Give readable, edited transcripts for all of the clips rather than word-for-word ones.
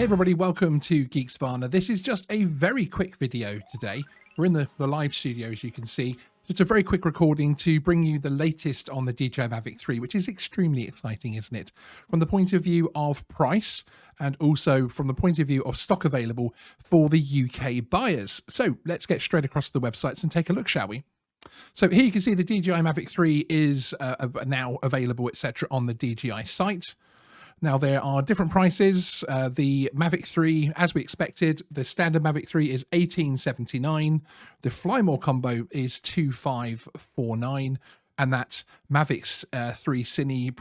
Hey everybody, welcome to Geeksvana. This is just a very quick video today. We're in the live studio, as you can see. Just a very quick recording to bring you the latest on the DJI Mavic 3, which is extremely exciting, isn't it? From the point of view of price and also from the point of view of stock available for the UK buyers. So let's get straight across to the websites and take a look, shall we? So here you can see the DJI Mavic 3 is now available, etc., on the DJI site. Now, there are different prices. The Mavic 3, as we expected, the standard Mavic 3 is $18.79. The Fly More combo is $25.49. And that Mavic 3 Cine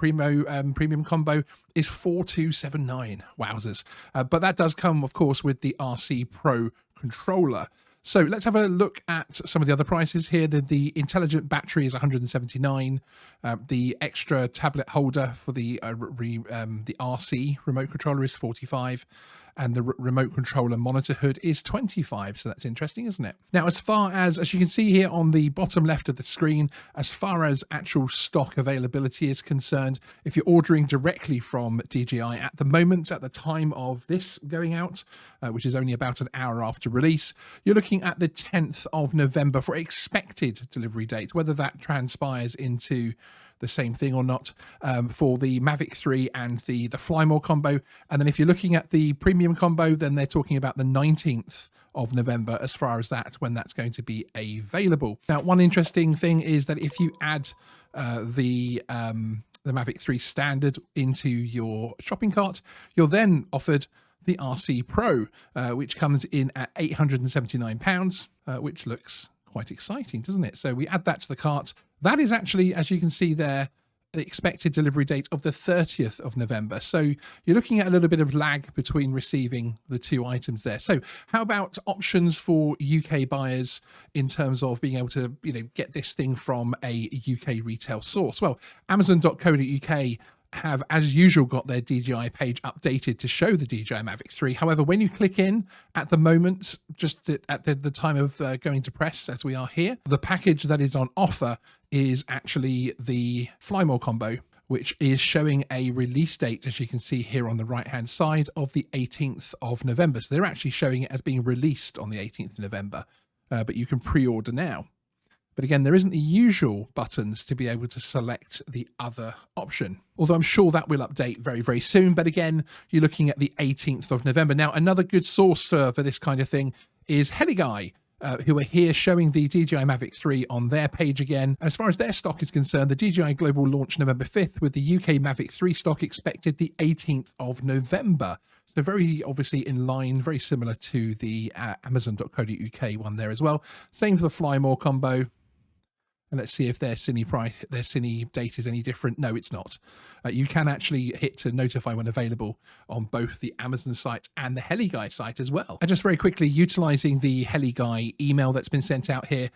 premium combo is $42.79. Wowzers. But that does come, of course, with the RC Pro controller. So let's have a look at some of the other prices here. The intelligent battery is $179. The extra tablet holder for the RC remote controller is $45. And the remote controller monitor hood is $25. So that's interesting, isn't it? Now, as you can see here on the bottom left of the screen, as far as actual stock availability is concerned, if you're ordering directly from DJI at the moment, at the time of this going out, which is only about an hour after release, you're looking at the 10th of November for expected delivery date. Whether that transpires into the same thing or not, for the Mavic 3 and the Fly More combo. And then if you're looking at the premium combo, then they're talking about the 19th of November as far as when that's going to be available. Now, one interesting thing is that if you add the Mavic 3 standard into your shopping cart, you're then offered the RC Pro, which comes in at £879, which looks quite exciting, doesn't it? So we add that to the cart. That is actually, as you can see there, the expected delivery date of the 30th of November. So you're looking at a little bit of lag between receiving the two items there. So how about options for UK buyers in terms of being able to, get this thing from a UK retail source? Well, Amazon.co.uk have, as usual, got their DJI page updated to show the DJI Mavic 3. However, when you click in at the moment, just at the time of going to press, as we are here, the package that is on offer is actually the Fly More combo, which is showing a release date, as you can see here on the right-hand side, of the 18th of November. So they're actually showing it as being released on the 18th of November, but you can pre-order now. But again, there isn't the usual buttons to be able to select the other option, although I'm sure that will update very, very soon. But again, you're looking at the 18th of November. Now, another good source for this kind of thing is Heligai, who are here showing the DJI Mavic 3 on their page again. As far as their stock is concerned, the DJI Global launch November 5th, with the UK Mavic 3 stock expected the 18th of November. So very obviously in line, very similar to the Amazon.co.uk one there as well. Same for the Fly More combo. And let's see if their Cine date is any different. No, it's not. You can actually hit to notify when available on both the Amazon site and the Heligai site as well. And just very quickly, utilizing the Heligai email that's been sent out here,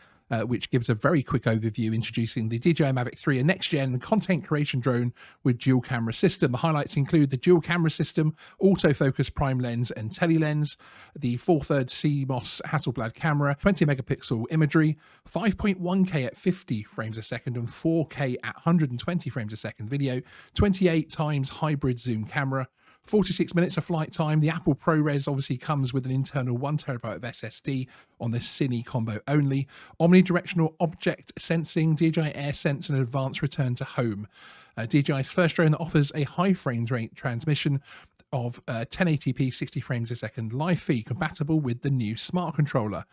which gives a very quick overview introducing the DJI Mavic 3, a next-gen content creation drone with dual camera system. The highlights include the dual camera system, autofocus prime lens and tele-lens, the 4/3 CMOS Hasselblad camera, 20 megapixel imagery, 5.1K at 50 frames a second and 4K at 120 frames a second video, 28 times hybrid zoom camera, 46 minutes of flight time. The Apple ProRes obviously comes with an internal 1TB of SSD on the Cine combo only. Omnidirectional object sensing, DJI AirSense, and advanced return to home. DJI's first drone that offers a high frame rate transmission of 1080p 60 frames a second live feed, compatible with the new smart controller.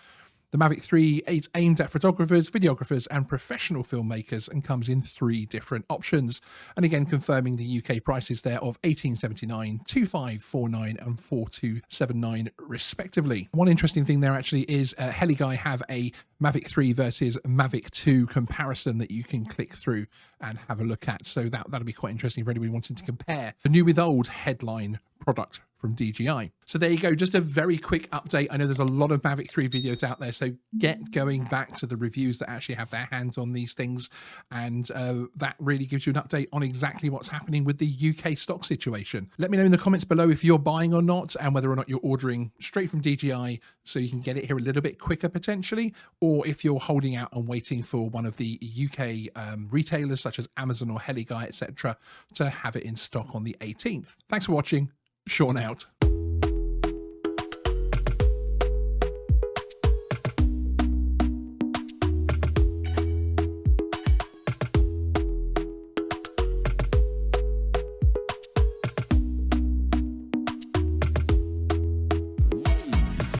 The Mavic 3 is aimed at photographers, videographers, and professional filmmakers and comes in 3 different options. And again, confirming the UK prices there of $18.79, $25.49, and $42.79 respectively. One interesting thing there actually is Heligai have a Mavic 3 versus Mavic 2 comparison that you can click through and have a look at. So that'll be quite interesting for anybody wanting to compare the new with old headline product from DJI. So there you go, just a very quick update. I know there's a lot of Mavic 3 videos out there, so get going back to the reviews that actually have their hands on these things, and that really gives you an update on exactly what's happening with the UK stock situation. Let me know in the comments below if you're buying or not, and whether or not you're ordering straight from DJI so you can get it here a little bit quicker potentially, or if you're holding out and waiting for one of the UK retailers such as Amazon or Heligai, etc., to have it in stock on the 18th. Thanks for watching. Sean out.